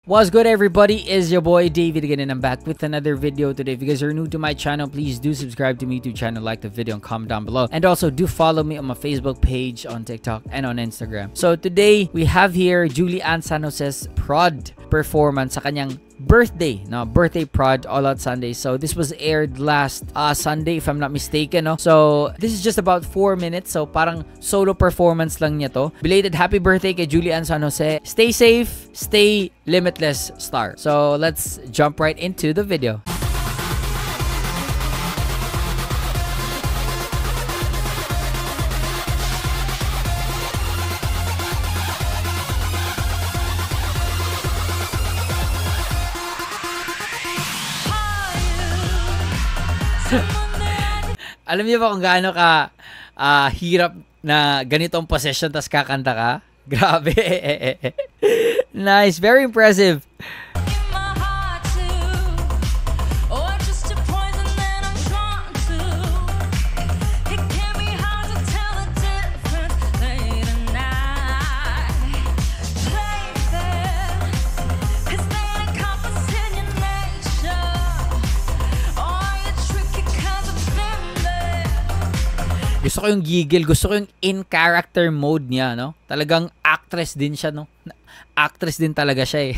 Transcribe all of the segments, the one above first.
What's good, everybody? Is your boy David again, and I'm back with another video today. If you guys are new to my channel, please do subscribe to my YouTube channel, like the video, and comment down below. And also do follow me on my Facebook page, on TikTok, and on Instagram. So today we have here Julian San Jose's prod performance sa kanyang birthday prod All Out Sunday. So this was aired last Sunday, if I'm not mistaken, no? So this is just about 4 minutes, so parang solo performance lang niya to. Belated happy birthday kay Julian San Jose. Stay safe, stay limitless, star. So let's jump right into the video. Alam niyo ba kung gaano ka hirap na ganitong possession tas kakanta ka? Grabe. Nice, very impressive. Gusto ko yung gigil, gusto ko yung in-character mode niya, no? Talagang actress din siya, no? Actress din talaga siya, eh.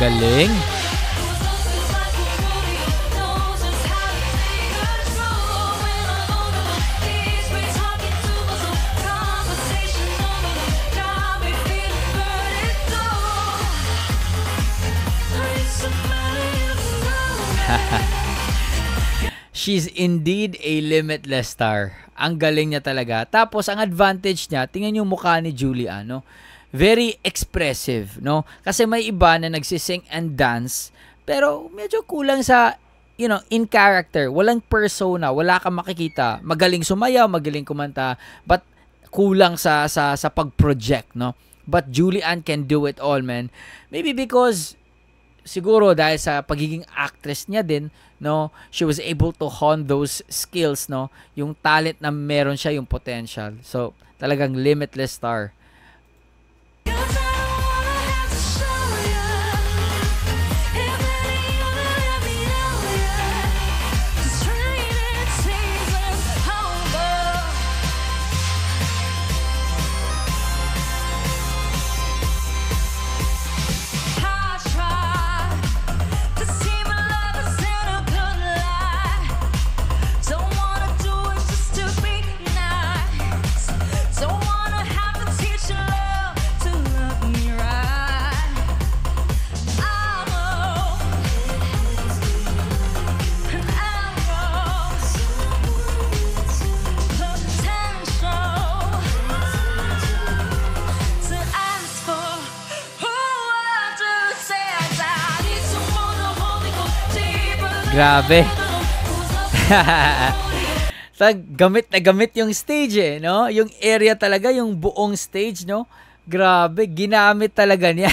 Galing. She's indeed a limitless star. Ang galing niya talaga. Tapos, ang advantage niya, tingnan yung mukha ni Julian, no? Very expressive, no? Kasi may iba na nagsising and dance, pero medyo kulang sa, you know, in character. Walang persona, wala kang makikita. Magaling sumayaw, magaling kumanta, but kulang sa pag-project, no? But Julian can do it all, man. Maybe because siguro dahil sa pagiging actress niya din, no, she was able to hone those skills, no, yung talent na meron siya, yung potential. So talagang limitless star. Grabe. Gamit na gamit yung stage, eh, no? Yung area talaga, yung buong stage, no? Grabe, ginamit talaga niya.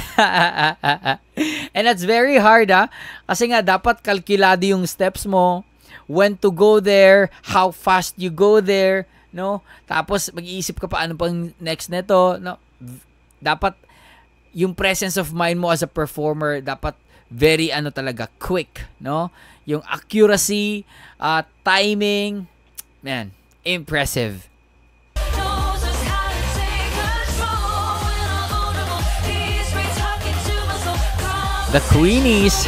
And that's very hard, ha? Kasi nga, dapat kalkulado yung steps mo, when to go there, how fast you go there, no? Tapos, mag-iisip ka pa, ano pang next neto, no? Dapat, yung presence of mind mo as a performer, dapat very talaga quick, no? Yung accuracy, timing, man, impressive. The Queenies.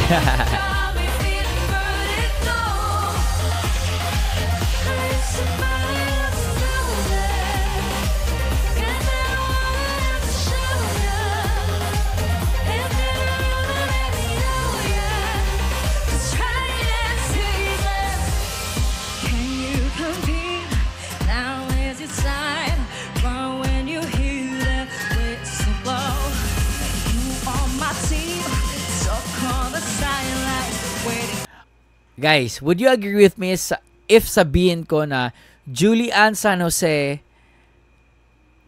Guys, would you agree with me if sabihin ko na Julian San Jose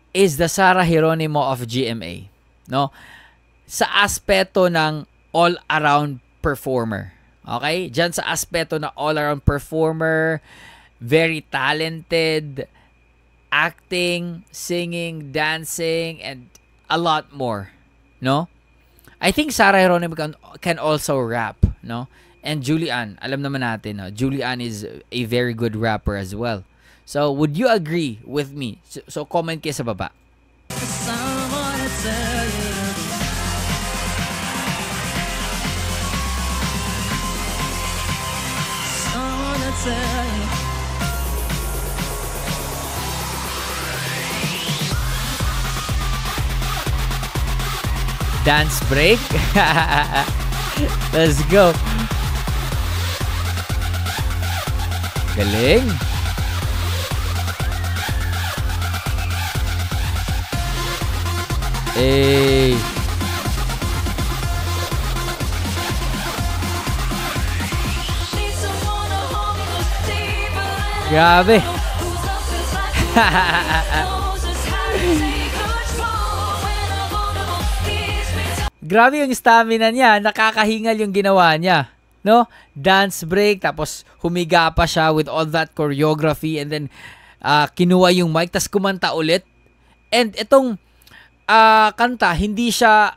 is the Sarah Geronimo of GMA? No? sa aspeto ng all-around performer. Okay? Diyan sa aspeto na all-around performer, very talented, acting, singing, dancing, and a lot more. No? I think Sarah Geronimo can also rap. No? And Julian, alam naman natin, no? Julian is a very good rapper as well. So, would you agree with me? So comment kayo sa baba. Dance break. Let's go. Galing. Hey. Grabe. Grabe yung stamina niya. Nakakahingal yung ginawa niya. No? Dance break. Tapos humiga pa siya with all that choreography. And then kinuha yung mic. Tapos kumanta ulit. And itong kanta, hindi siya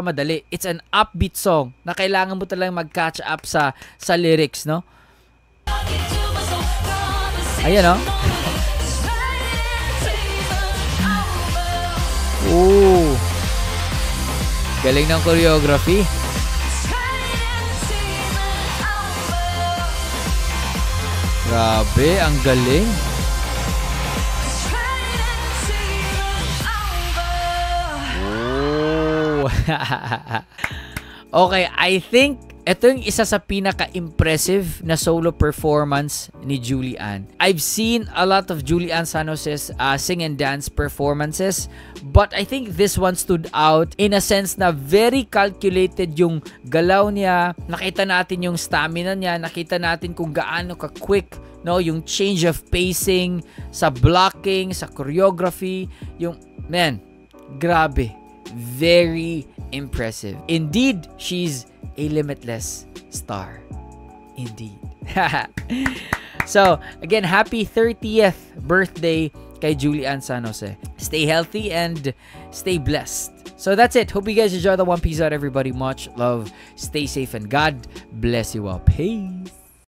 madali. It's an upbeat song na kailangan mo talagang mag-catch up sa lyrics, no? Ayan, no? Ooh. Galing ng choreography. Grabe, ang galing. Oh. Okay, I think ito yung isa sa pinaka-impressive na solo performance ni Julian. I've seen a lot of Julian Sanos's sing and dance performances, but I think this one stood out in a sense na very calculated yung galaw niya. Nakita natin yung stamina niya, nakita natin kung gaano ka-quick, no, yung change of pacing, sa blocking, sa choreography, yung, man, grabe. Very impressive. Indeed, she's a limitless star. Indeed. So, again, happy 30th birthday kay Julian San Jose. Stay healthy and stay blessed. So that's it. Hope you guys enjoy the One Piece out, everybody. Much love. Stay safe and God bless you all. Peace.